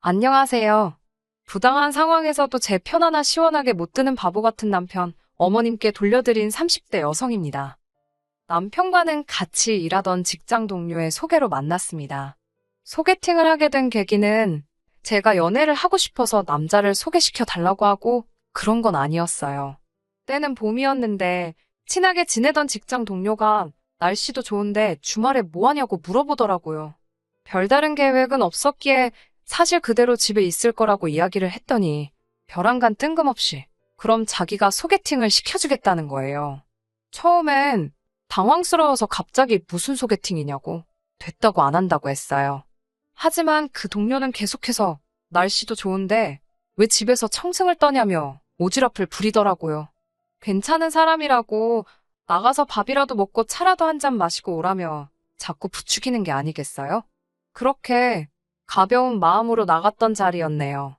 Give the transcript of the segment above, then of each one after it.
안녕하세요. 부당한 상황에서도 제 편 하나 시원하게 못 드는 바보 같은 남편, 어머님께 돌려드린 30대 여성입니다. 남편과는 같이 일하던 직장 동료의 소개로 만났습니다. 소개팅을 하게 된 계기는 제가 연애를 하고 싶어서 남자를 소개시켜 달라고 하고 그런 건 아니었어요. 때는 봄이었는데 친하게 지내던 직장 동료가 날씨도 좋은데 주말에 뭐 하냐고 물어보더라고요. 별다른 계획은 없었기에 사실 그대로 집에 있을 거라고 이야기를 했더니 벼랑간 뜬금없이 그럼 자기가 소개팅을 시켜주겠다는 거예요. 처음엔 당황스러워서 갑자기 무슨 소개팅이냐고 됐다고 안 한다고 했어요. 하지만 그 동료는 계속해서 날씨도 좋은데 왜 집에서 청승을 떠냐며 오지랖을 부리더라고요. 괜찮은 사람이라고 나가서 밥이라도 먹고 차라도 한 잔 마시고 오라며 자꾸 부추기는 게 아니겠어요? 그렇게 가벼운 마음으로 나갔던 자리였네요.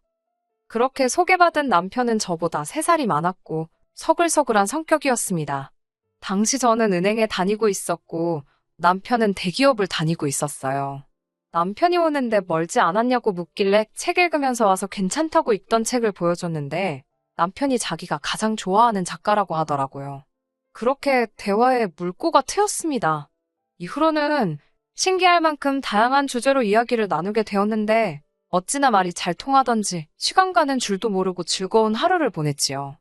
그렇게 소개받은 남편은 저보다 3살이 많았고 서글서글한 성격이었습니다. 당시 저는 은행에 다니고 있었고 남편은 대기업을 다니고 있었어요. 남편이 오는데 멀지 않았냐고 묻길래 책 읽으면서 와서 괜찮다고 읽던 책을 보여줬는데 남편이 자기가 가장 좋아하는 작가라고 하더라고요. 그렇게 대화에 물꼬가 트였습니다. 이후로는 신기할 만큼 다양한 주제로 이야기를 나누게 되었는데 어찌나 말이 잘 통하던지 시간 가는 줄도 모르고 즐거운 하루를 보냈지요.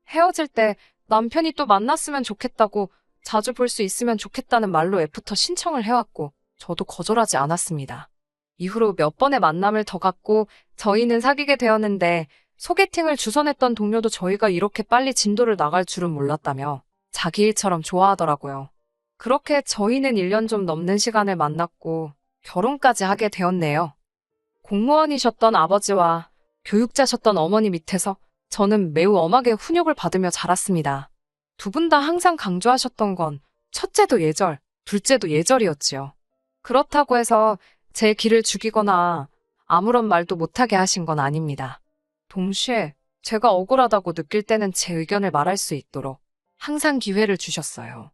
헤어질 때 남편이 또 만났으면 좋겠다고 자주 볼 수 있으면 좋겠다는 말로 애프터 신청을 해왔고 저도 거절하지 않았습니다. 이후로 몇 번의 만남을 더 갖고 저희는 사귀게 되었는데 소개팅을 주선했던 동료도 저희가 이렇게 빨리 진도를 나갈 줄은 몰랐다며 자기 일처럼 좋아하더라고요. 그렇게 저희는 1년 좀 넘는 시간을 만났고 결혼까지 하게 되었네요. 공무원이셨던 아버지와 교육자셨던 어머니 밑에서 저는 매우 엄하게 훈육을 받으며 자랐습니다. 두 분 다 항상 강조하셨던 건 첫째도 예절, 둘째도 예절이었지요. 그렇다고 해서 제 길을 죽이거나 아무런 말도 못하게 하신 건 아닙니다. 동시에 제가 억울하다고 느낄 때는 제 의견을 말할 수 있도록 항상 기회를 주셨어요.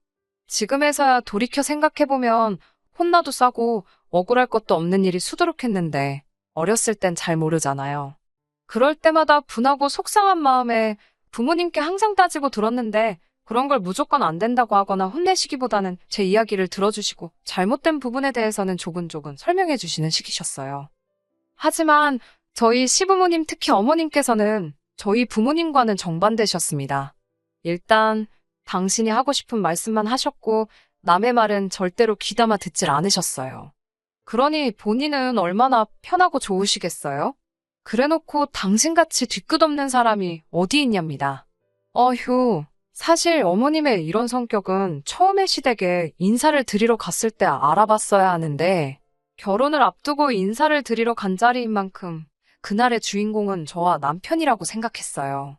지금에서야 돌이켜 생각해보면 혼나도 싸고 억울할 것도 없는 일이 수두룩했는데 어렸을 땐 잘 모르잖아요. 그럴 때마다 분하고 속상한 마음에 부모님께 항상 따지고 들었는데 그런 걸 무조건 안 된다고 하거나 혼내시기보다는 제 이야기를 들어주시고 잘못된 부분에 대해서는 조근조근 설명해 주시는 식이셨어요. 하지만 저희 시부모님 특히 어머님께서는 저희 부모님과는 정반대셨습니다. 일단 당신이 하고 싶은 말씀만 하셨고 남의 말은 절대로 귀담아 듣질 않으셨어요. 그러니 본인은 얼마나 편하고 좋으시겠어요? 그래놓고 당신같이 뒤끝없는 사람이 어디 있냐입니다. 어휴, 사실 어머님의 이런 성격은 처음에 시댁에 인사를 드리러 갔을 때 알아봤어야 하는데 결혼을 앞두고 인사를 드리러 간 자리인 만큼 그날의 주인공은 저와 남편이라고 생각했어요.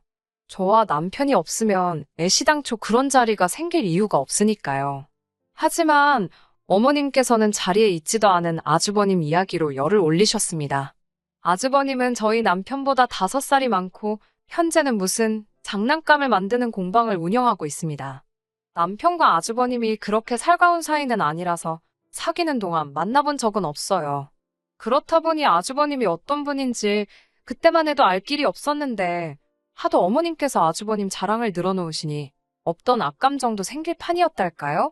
저와 남편이 없으면 애시당초 그런 자리가 생길 이유가 없으니까요. 하지만 어머님께서는 자리에 있지도 않은 아주버님 이야기로 열을 올리셨습니다. 아주버님은 저희 남편보다 5살이 많고 현재는 무슨 장난감을 만드는 공방을 운영하고 있습니다. 남편과 아주버님이 그렇게 살가운 사이는 아니라서 사귀는 동안 만나본 적은 없어요. 그렇다 보니 아주버님이 어떤 분인지 그때만 해도 알 길이 없었는데 하도 어머님께서 아주버님 자랑을 늘어놓으시니 없던 악감정도 생길 판이었달까요?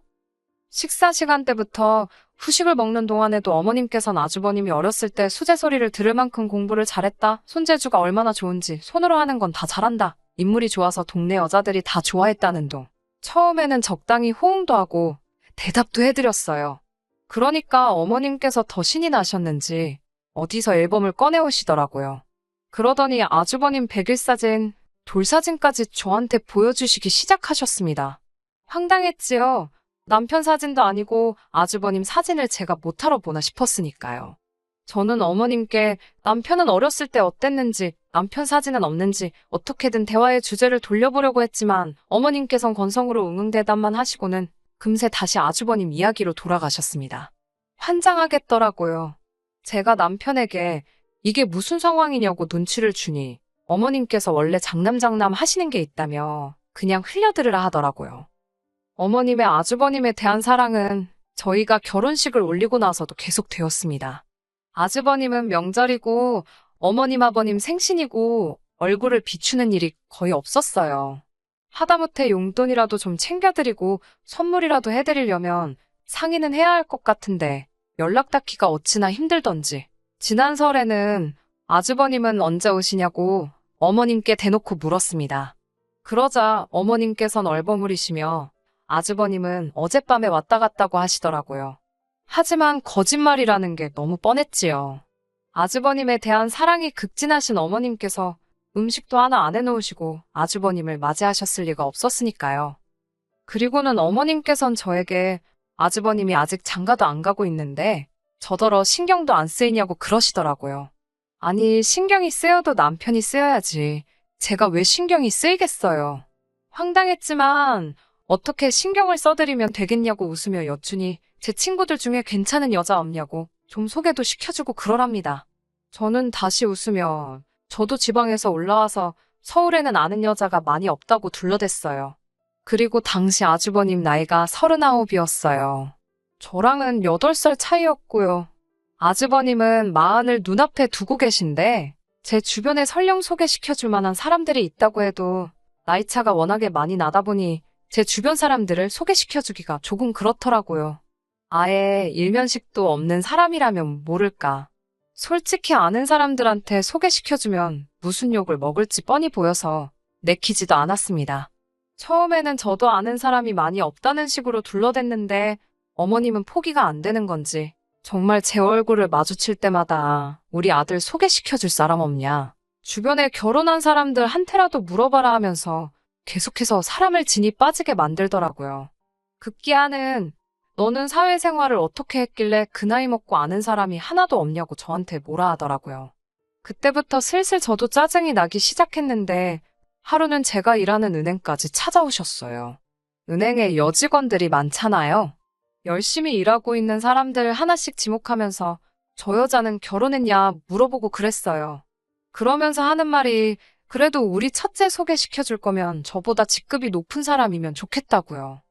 식사 시간대부터 후식을 먹는 동안에도 어머님께서는 아주버님이 어렸을 때 수제 소리를 들을 만큼 공부를 잘했다, 손재주가 얼마나 좋은지, 손으로 하는 건 다 잘한다, 인물이 좋아서 동네 여자들이 다 좋아했다는 둥. 처음에는 적당히 호응도 하고 대답도 해드렸어요. 그러니까 어머님께서 더 신이 나셨는지 어디서 앨범을 꺼내오시더라고요. 그러더니 아주버님 백일사진, 돌사진까지 저한테 보여주시기 시작하셨습니다. 황당했지요. 남편 사진도 아니고 아주버님 사진을 제가 못하러 보나 싶었으니까요. 저는 어머님께 남편은 어렸을 때 어땠는지, 남편 사진은 없는지 어떻게든 대화의 주제를 돌려보려고 했지만 어머님께선 건성으로 응응대답만 하시고는 금세 다시 아주버님 이야기로 돌아가셨습니다. 환장하겠더라고요. 제가 남편에게 이게 무슨 상황이냐고 눈치를 주니 어머님께서 원래 장남장남 하시는 게 있다며 그냥 흘려들으라 하더라고요. 어머님의 아주버님에 대한 사랑은 저희가 결혼식을 올리고 나서도 계속 되었습니다. 아주버님은 명절이고 어머님 아버님 생신이고 얼굴을 비추는 일이 거의 없었어요. 하다못해 용돈이라도 좀 챙겨드리고 선물이라도 해드리려면 상의는 해야 할 것 같은데 연락 닿기가 어찌나 힘들던지. 지난 설에는 아주버님은 언제 오시냐고 어머님께 대놓고 물었습니다. 그러자 어머님께선 얼버무리시며 아주버님은 어젯밤에 왔다 갔다고 하시더라고요. 하지만 거짓말이라는 게 너무 뻔했지요. 아주버님에 대한 사랑이 극진하신 어머님께서 음식도 하나 안 해놓으시고 아주버님을 맞이하셨을 리가 없었으니까요. 그리고는 어머님께선 저에게 아주버님이 아직 장가도 안 가고 있는데 저더러 신경도 안 쓰이냐고 그러시더라고요. 아니, 신경이 쓰여도 남편이 쓰여야지. 제가 왜 신경이 쓰이겠어요. 황당했지만 어떻게 신경을 써드리면 되겠냐고 웃으며 여쭈니 제 친구들 중에 괜찮은 여자 없냐고 좀 소개도 시켜주고 그러랍니다. 저는 다시 웃으며 저도 지방에서 올라와서 서울에는 아는 여자가 많이 없다고 둘러댔어요. 그리고 당시 아주버님 나이가 39이었어요. 저랑은 8살 차이였고요. 아주버님은 마흔을 눈앞에 두고 계신데 제 주변에 설령 소개시켜줄 만한 사람들이 있다고 해도 나이차가 워낙에 많이 나다 보니 제 주변 사람들을 소개시켜주기가 조금 그렇더라고요. 아예 일면식도 없는 사람이라면 모를까. 솔직히 아는 사람들한테 소개시켜주면 무슨 욕을 먹을지 뻔히 보여서 내키지도 않았습니다. 처음에는 저도 아는 사람이 많이 없다는 식으로 둘러댔는데 어머님은 포기가 안 되는 건지 정말 제 얼굴을 마주칠 때마다 우리 아들 소개시켜줄 사람 없냐. 주변에 결혼한 사람들한테라도 물어봐라 하면서 계속해서 사람을 진이 빠지게 만들더라고요. 급기야는 너는 사회생활을 어떻게 했길래 그 나이 먹고 아는 사람이 하나도 없냐고 저한테 뭐라 하더라고요. 그때부터 슬슬 저도 짜증이 나기 시작했는데 하루는 제가 일하는 은행까지 찾아오셨어요. 은행에 여직원들이 많잖아요. 열심히 일하고 있는 사람들 하나씩 지목하면서 저 여자는 결혼했냐 물어보고 그랬어요. 그러면서 하는 말이 그래도 우리 첫째 소개시켜줄 거면 저보다 직급이 높은 사람이면 좋겠다고요.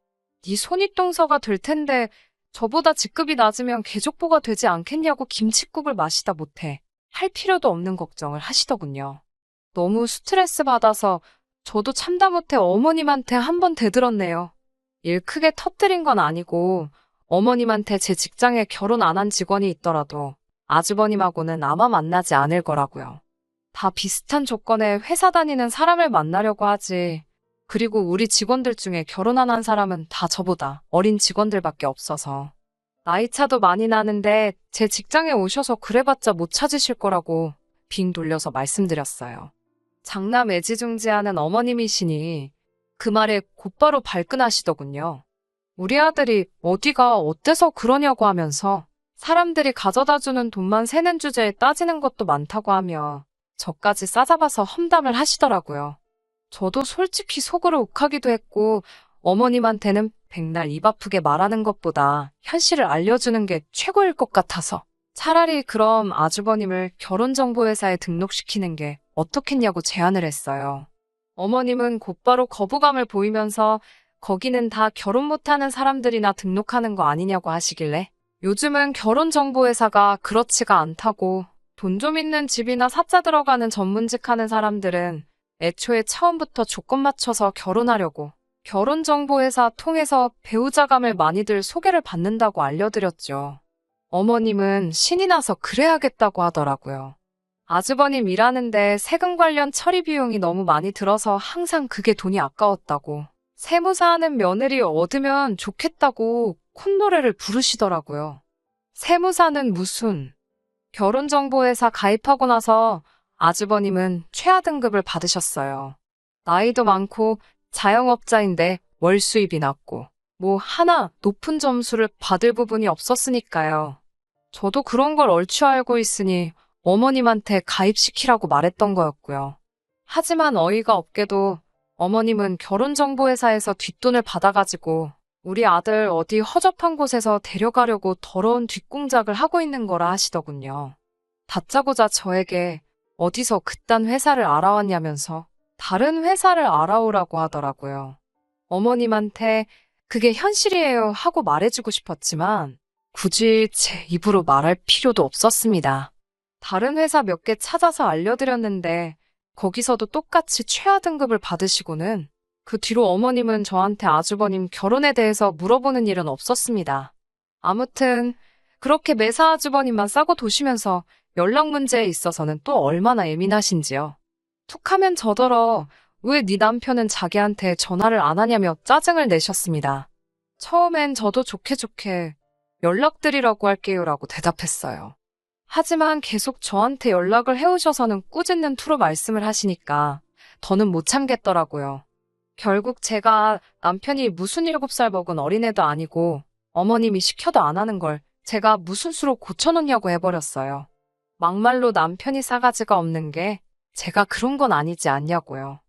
네 손윗동서가 될 텐데 저보다 직급이 낮으면 계족보가 되지 않겠냐고 김칫국을 마시다 못해 할 필요도 없는 걱정을 하시더군요. 너무 스트레스 받아서 저도 참다 못해 어머님한테 한 번 대들었네요. 일 크게 터뜨린 건 아니고 어머님한테 제 직장에 결혼 안 한 직원이 있더라도 아주버님하고는 아마 만나지 않을 거라고요. 다 비슷한 조건의 회사 다니는 사람을 만나려고 하지. 그리고 우리 직원들 중에 결혼 안 한 사람은 다 저보다 어린 직원들밖에 없어서. 나이차도 많이 나는데 제 직장에 오셔서 그래봤자 못 찾으실 거라고 빙 돌려서 말씀드렸어요. 장남 애지중지하는 어머님이시니 그 말에 곧바로 발끈하시더군요. 우리 아들이 어디가 어때서 그러냐고 하면서 사람들이 가져다주는 돈만 세는 주제에 따지는 것도 많다고 하며 저까지 싸잡아서 험담을 하시더라고요. 저도 솔직히 속으로 욱하기도 했고 어머님한테는 백날 입 아프게 말하는 것보다 현실을 알려주는 게 최고일 것 같아서 차라리 그럼 아주버님을 결혼정보회사에 등록시키는 게 어떻겠냐고 제안을 했어요. 어머님은 곧바로 거부감을 보이면서 거기는 다 결혼 못하는 사람들이나 등록하는 거 아니냐고 하시길래 요즘은 결혼정보회사가 그렇지가 않다고 돈 좀 있는 집이나 사자 들어가는 전문직 하는 사람들은 애초에 처음부터 조건 맞춰서 결혼하려고 결혼정보회사 통해서 배우자감을 많이들 소개를 받는다고 알려드렸죠. 어머님은 신이 나서 그래야겠다고 하더라고요. 아주버님 일하는데 세금 관련 처리 비용이 너무 많이 들어서 항상 그게 돈이 아까웠다고 세무사 하는 며느리 얻으면 좋겠다고 콧노래를 부르시더라고요. 세무사는 무슨 결혼정보회사 가입하고 나서 아주버님은 최하 등급을 받으셨어요. 나이도 많고 자영업자인데 월 수입이 낮고 뭐 하나 높은 점수를 받을 부분이 없었으니까요. 저도 그런 걸 얼추 알고 있으니 어머님한테 가입시키라고 말했던 거였고요. 하지만 어이가 없게도 어머님은 결혼정보회사에서 뒷돈을 받아가지고 우리 아들 어디 허접한 곳에서 데려가려고 더러운 뒷공작을 하고 있는 거라 하시더군요. 다짜고짜 저에게 어디서 그딴 회사를 알아왔냐면서 다른 회사를 알아오라고 하더라고요. 어머님한테 그게 현실이에요 하고 말해주고 싶었지만 굳이 제 입으로 말할 필요도 없었습니다. 다른 회사 몇 개 찾아서 알려드렸는데 거기서도 똑같이 최하 등급을 받으시고는 그 뒤로 어머님은 저한테 아주버님 결혼에 대해서 물어보는 일은 없었습니다. 아무튼 그렇게 매사 아주버님만 싸고 도시면서 연락 문제에 있어서는 또 얼마나 예민하신지요. 툭하면 저더러 왜 네 남편은 자기한테 전화를 안 하냐며 짜증을 내셨습니다. 처음엔 저도 좋게 좋게 연락드리라고 할게요라고 대답했어요. 하지만 계속 저한테 연락을 해오셔서는 꾸짖는 투로 말씀을 하시니까 더는 못 참겠더라고요. 결국 제가 남편이 무슨 7살 먹은 어린애도 아니고 어머님이 시켜도 안 하는 걸 제가 무슨 수로 고쳐놓냐고 해버렸어요. 막말로 남편이 싸가지가 없는 게 제가 그런 건 아니지 않냐고요.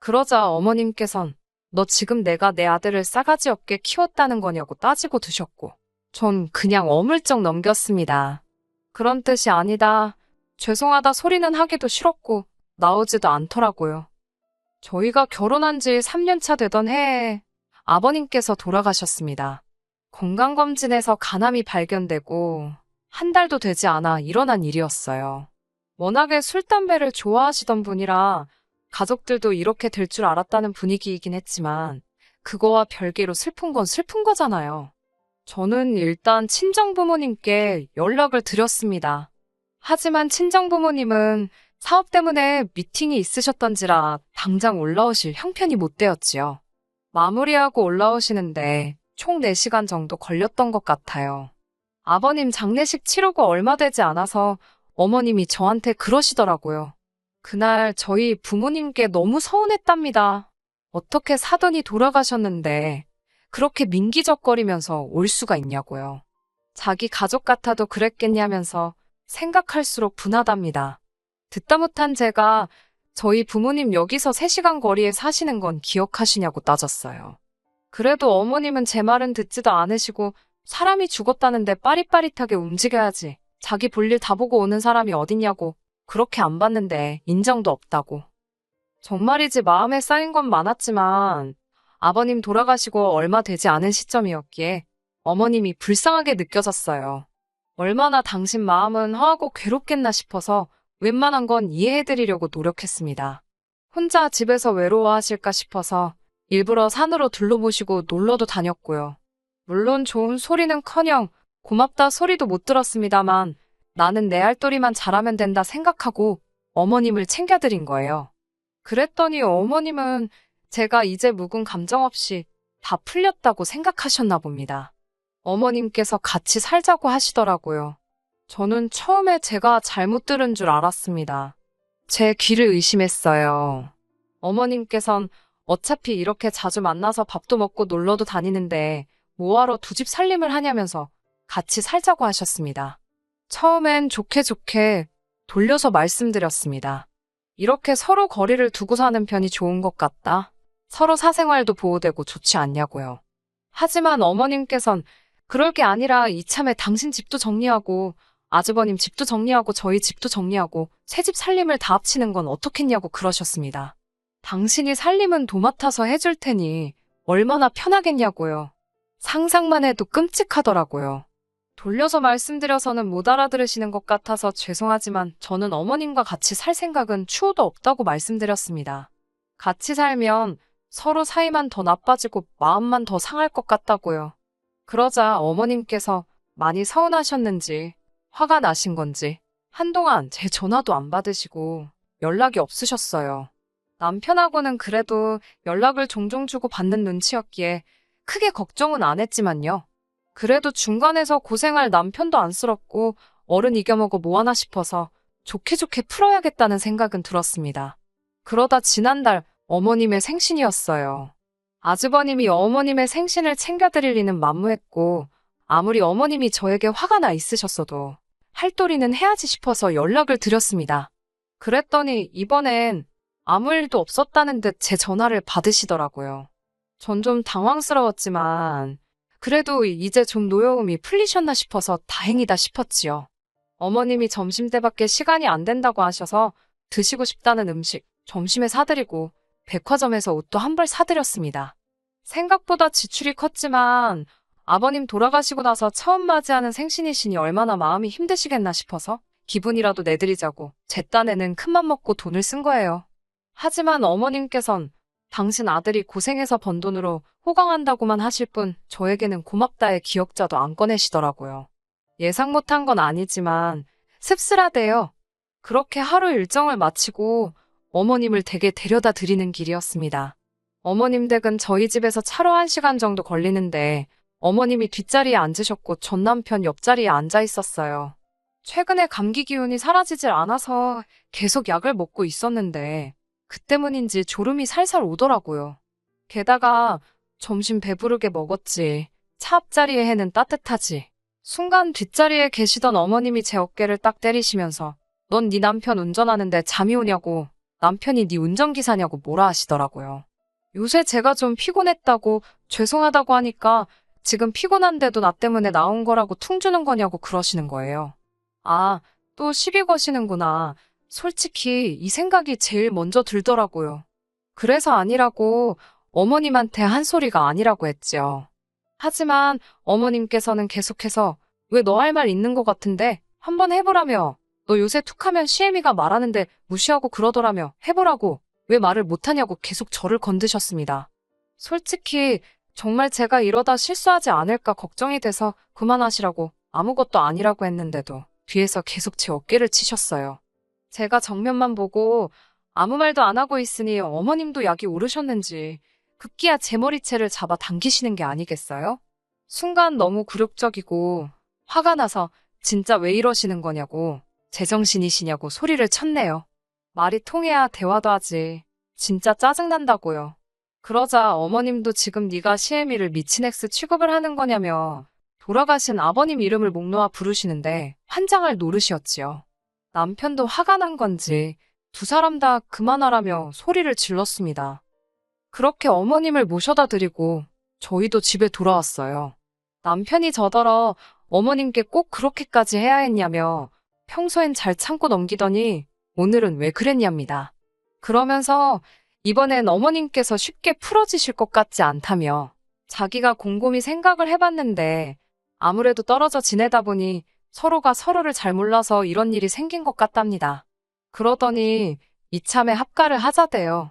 그러자 어머님께선 너 지금 내가 내 아들을 싸가지 없게 키웠다는 거냐고 따지고 드셨고 전 그냥 어물쩍 넘겼습니다. 그런 뜻이 아니다. 죄송하다 소리는 하기도 싫었고 나오지도 않더라고요. 저희가 결혼한 지 3년 차 되던 해에 아버님께서 돌아가셨습니다. 건강검진에서 간암이 발견되고 한 달도 되지 않아 일어난 일이었어요. 워낙에 술, 담배를 좋아하시던 분이라 가족들도 이렇게 될 줄 알았다는 분위기이긴 했지만 그거와 별개로 슬픈 건 슬픈 거잖아요. 저는 일단 친정부모님께 연락을 드렸습니다. 하지만 친정부모님은 사업 때문에 미팅이 있으셨던지라 당장 올라오실 형편이 못 되었지요. 마무리하고 올라오시는데 총 4시간 정도 걸렸던 것 같아요. 아버님 장례식 치르고 얼마 되지 않아서 어머님이 저한테 그러시더라고요. 그날 저희 부모님께 너무 서운했답니다. 어떻게 사돈이 돌아가셨는데 그렇게 민기적거리면서 올 수가 있냐고요. 자기 가족 같아도 그랬겠냐면서 생각할수록 분하답니다. 듣다 못한 제가 저희 부모님 여기서 3시간 거리에 사시는 건 기억하시냐고 따졌어요. 그래도 어머님은 제 말은 듣지도 않으시고 사람이 죽었다는데 빠릿빠릿하게 움직여야지. 자기 볼일 다 보고 오는 사람이 어딨냐고. 그렇게 안 봤는데 인정도 없다고. 정말이지 마음에 쌓인 건 많았지만 아버님 돌아가시고 얼마 되지 않은 시점이었기에 어머님이 불쌍하게 느껴졌어요. 얼마나 당신 마음은 허하고 괴롭겠나 싶어서 웬만한 건 이해해드리려고 노력했습니다. 혼자 집에서 외로워하실까 싶어서 일부러 산으로 둘러보시고 놀러도 다녔고요. 물론 좋은 소리는커녕 고맙다 소리도 못 들었습니다만 나는 내 할 도리만 잘하면 된다 생각하고 어머님을 챙겨드린 거예요. 그랬더니 어머님은 제가 이제 묵은 감정 없이 다 풀렸다고 생각하셨나 봅니다. 어머님께서 같이 살자고 하시더라고요. 저는 처음에 제가 잘못 들은 줄 알았습니다. 제 귀를 의심했어요. 어머님께선 어차피 이렇게 자주 만나서 밥도 먹고 놀러도 다니는데 뭐하러 두 집 살림을 하냐면서 같이 살자고 하셨습니다. 처음엔 좋게 좋게 돌려서 말씀드렸습니다. 이렇게 서로 거리를 두고 사는 편이 좋은 것 같다. 서로 사생활도 보호되고 좋지 않냐고요. 하지만 어머님께선 그럴 게 아니라 이참에 당신 집도 정리하고 아주버님 집도 정리하고 저희 집도 정리하고 새 집 살림을 다 합치는 건 어떻겠냐고 그러셨습니다. 당신이 살림은 도맡아서 해줄 테니 얼마나 편하겠냐고요. 상상만 해도 끔찍하더라고요. 돌려서 말씀드려서는 못 알아들으시는 것 같아서 죄송하지만 저는 어머님과 같이 살 생각은 추호도 없다고 말씀드렸습니다. 같이 살면 서로 사이만 더 나빠지고 마음만 더 상할 것 같다고요. 그러자 어머님께서 많이 서운하셨는지 화가 나신 건지 한동안 제 전화도 안 받으시고 연락이 없으셨어요. 남편하고는 그래도 연락을 종종 주고 받는 눈치였기에 크게 걱정은 안 했지만요. 그래도 중간에서 고생할 남편도 안쓰럽고 어른 이겨먹어 뭐하나 싶어서 좋게 좋게 풀어야겠다는 생각은 들었습니다. 그러다 지난달 어머님의 생신이었어요. 아주버님이 어머님의 생신을 챙겨드릴 리는 만무했고 아무리 어머님이 저에게 화가 나 있으셨어도 할 도리는 해야지 싶어서 연락을 드렸습니다. 그랬더니 이번엔 아무 일도 없었다는 듯 제 전화를 받으시더라고요. 전 좀 당황스러웠지만 그래도 이제 좀 노여움이 풀리셨나 싶어서 다행이다 싶었지요. 어머님이 점심때밖에 시간이 안 된다고 하셔서 드시고 싶다는 음식 점심에 사드리고 백화점에서 옷도 한 벌 사드렸습니다. 생각보다 지출이 컸지만 아버님 돌아가시고 나서 처음 맞이하는 생신이시니 얼마나 마음이 힘드시겠나 싶어서 기분이라도 내드리자고 제 딴에는 큰맘 먹고 돈을 쓴 거예요. 하지만 어머님께선 당신 아들이 고생해서 번 돈으로 호강한다고만 하실 뿐 저에게는 고맙다의 기억자도 안 꺼내시더라고요. 예상 못한 건 아니지만 씁쓸하대요. 그렇게 하루 일정을 마치고 어머님을 댁에 데려다 드리는 길이었습니다. 어머님 댁은 저희 집에서 차로 1시간 정도 걸리는데 어머님이 뒷자리에 앉으셨고 전 남편 옆자리에 앉아 있었어요. 최근에 감기 기운이 사라지질 않아서 계속 약을 먹고 있었는데 그 때문인지 졸음이 살살 오더라고요. 게다가 점심 배부르게 먹었지. 차 앞자리에 해는 따뜻하지. 순간 뒷자리에 계시던 어머님이 제 어깨를 딱 때리시면서 넌 네 남편 운전하는데 잠이 오냐고, 남편이 네 운전기사냐고 뭐라 하시더라고요. 요새 제가 좀 피곤했다고 죄송하다고 하니까 지금 피곤한데도 나 때문에 나온 거라고 퉁주는 거냐고 그러시는 거예요. 아, 또 시비 거시는구나. 솔직히 이 생각이 제일 먼저 들더라고요. 그래서 아니라고 어머님한테 한 소리가 아니라고 했지요. 하지만 어머님께서는 계속해서 왜 너 할 말 있는 것 같은데 한번 해보라며. 너 요새 툭하면 시애미가 말하는데 무시하고 그러더라며. 해보라고. 왜 말을 못하냐고 계속 저를 건드셨습니다. 솔직히 정말 제가 이러다 실수하지 않을까 걱정이 돼서 그만하시라고 아무것도 아니라고 했는데도 뒤에서 계속 제 어깨를 치셨어요. 제가 정면만 보고 아무 말도 안 하고 있으니 어머님도 약이 오르셨는지 급기야 제 머리채를 잡아 당기시는 게 아니겠어요? 순간 너무 굴욕적이고 화가 나서 진짜 왜 이러시는 거냐고, 제정신이시냐고 소리를 쳤네요. 말이 통해야 대화도 하지. 진짜 짜증난다고요. 그러자 어머님도 지금 네가 시애미를 미친 엑스 취급을 하는 거냐며 돌아가신 아버님 이름을 목 놓아 부르시는데 환장할 노릇이었지요. 남편도 화가 난 건지 두 사람 다 그만하라며 소리를 질렀습니다. 그렇게 어머님을 모셔다 드리고 저희도 집에 돌아왔어요. 남편이 저더러 어머님께 꼭 그렇게까지 해야 했냐며 평소엔 잘 참고 넘기더니 오늘은 왜 그랬냐입니다. 그러면서 이번엔 어머님께서 쉽게 풀어지실 것 같지 않다며 자기가 곰곰이 생각을 해봤는데 아무래도 떨어져 지내다 보니 서로가 서로를 잘 몰라서 이런 일이 생긴 것 같답니다. 그러더니 이참에 합가를 하자대요.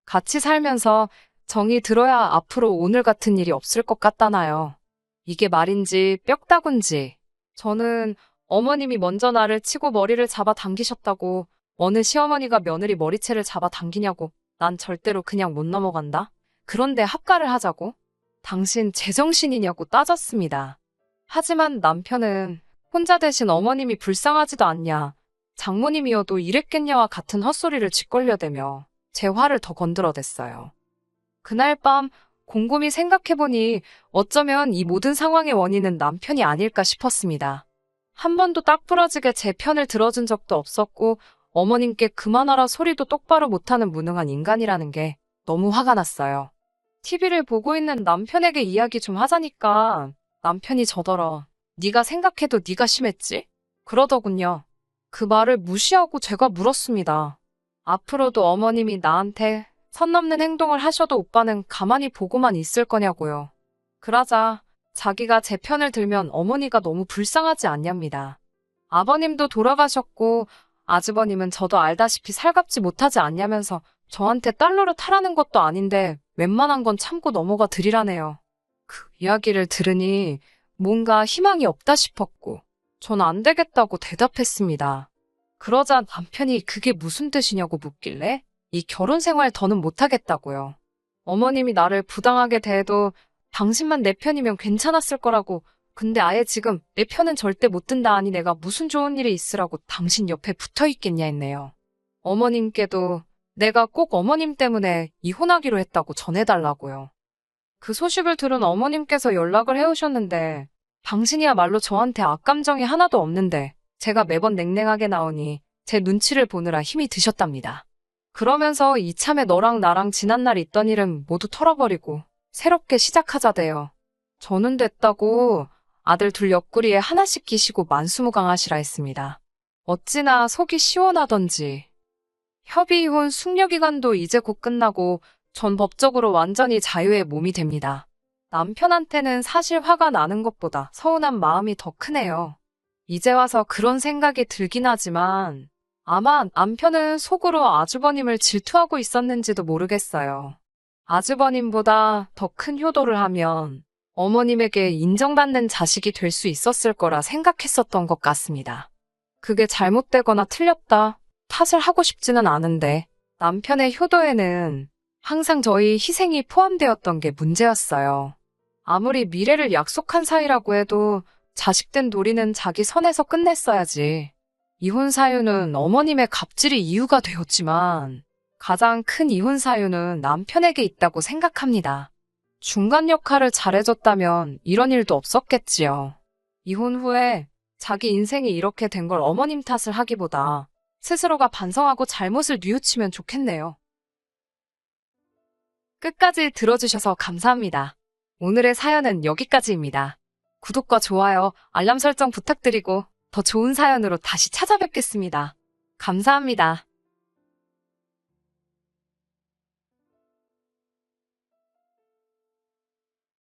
같이 살면서 정이 들어야 앞으로 오늘 같은 일이 없을 것 같다나요. 이게 말인지 뼈다군지. 저는 어머님이 먼저 나를 치고 머리를 잡아 당기셨다고 어느 시어머니가 며느리 머리채를 잡아 당기냐고 난 절대로 그냥 못 넘어간다. 그런데 합가를 하자고? 당신 제정신이냐고 따졌습니다. 하지만 남편은 혼자 대신 어머님이 불쌍하지도 않냐, 장모님이어도 이랬겠냐와 같은 헛소리를 짓걸려대며 제 화를 더 건드려댔어요. 그날 밤 곰곰이 생각해보니 어쩌면 이 모든 상황의 원인은 남편이 아닐까 싶었습니다. 한 번도 딱 부러지게 제 편을 들어준 적도 없었고 어머님께 그만하라 소리도 똑바로 못하는 무능한 인간이라는 게 너무 화가 났어요. TV를 보고 있는 남편에게 이야기 좀 하자니까 남편이 저더러 네가 생각해도 네가 심했지? 그러더군요. 그 말을 무시하고 제가 물었습니다. 앞으로도 어머님이 나한테 선 넘는 행동을 하셔도 오빠는 가만히 보고만 있을 거냐고요. 그러자 자기가 제 편을 들면 어머니가 너무 불쌍하지 않냐입니다. 아버님도 돌아가셨고 아주버님은 저도 알다시피 살갑지 못하지 않냐면서 저한테 딸 노릇하라는 것도 아닌데 웬만한 건 참고 넘어가 드리라네요. 그 이야기를 들으니 뭔가 희망이 없다 싶었고 전 안 되겠다고 대답했습니다. 그러자 남편이 그게 무슨 뜻이냐고 묻길래 이 결혼 생활 더는 못하겠다고요. 어머님이 나를 부당하게 대해도 당신만 내 편이면 괜찮았을 거라고. 근데 아예 지금 내 편은 절대 못 든다 하니 내가 무슨 좋은 일이 있으라고 당신 옆에 붙어 있겠냐 했네요. 어머님께도 내가 꼭 어머님 때문에 이혼하기로 했다고 전해달라고요. 그 소식을 들은 어머님께서 연락을 해오셨는데 당신이야말로 저한테 악감정이 하나도 없는데 제가 매번 냉랭하게 나오니 제 눈치를 보느라 힘이 드셨답니다. 그러면서 이참에 너랑 나랑 지난날 있던 일은 모두 털어버리고 새롭게 시작하자대요. 저는 됐다고 아들 둘 옆구리에 하나씩 끼시고 만수무강하시라 했습니다. 어찌나 속이 시원하던지. 협의이혼 숙려기간도 이제 곧 끝나고 전 법적으로 완전히 자유의 몸이 됩니다. 남편한테는 사실 화가 나는 것보다 서운한 마음이 더 크네요. 이제 와서 그런 생각이 들긴 하지만 아마 남편은 속으로 아주버님을 질투하고 있었는지도 모르겠어요. 아주버님보다 더 큰 효도를 하면 어머님에게 인정받는 자식이 될 수 있었을 거라 생각했었던 것 같습니다. 그게 잘못되거나 틀렸다 탓을 하고 싶지는 않은데 남편의 효도에는 항상 저희 희생이 포함되었던 게 문제였어요. 아무리 미래를 약속한 사이라고 해도 자식된 놀이는 자기 선에서 끝냈어야지. 이혼 사유는 어머님의 갑질이 이유가 되었지만 가장 큰 이혼 사유는 남편에게 있다고 생각합니다. 중간 역할을 잘해줬다면 이런 일도 없었겠지요. 이혼 후에 자기 인생이 이렇게 된 걸 어머님 탓을 하기보다 스스로가 반성하고 잘못을 뉘우치면 좋겠네요. 끝까지 들어주셔서 감사합니다. 오늘의 사연은 여기까지입니다. 구독과 좋아요, 알람 설정 부탁드리고 더 좋은 사연으로 다시 찾아뵙겠습니다. 감사합니다.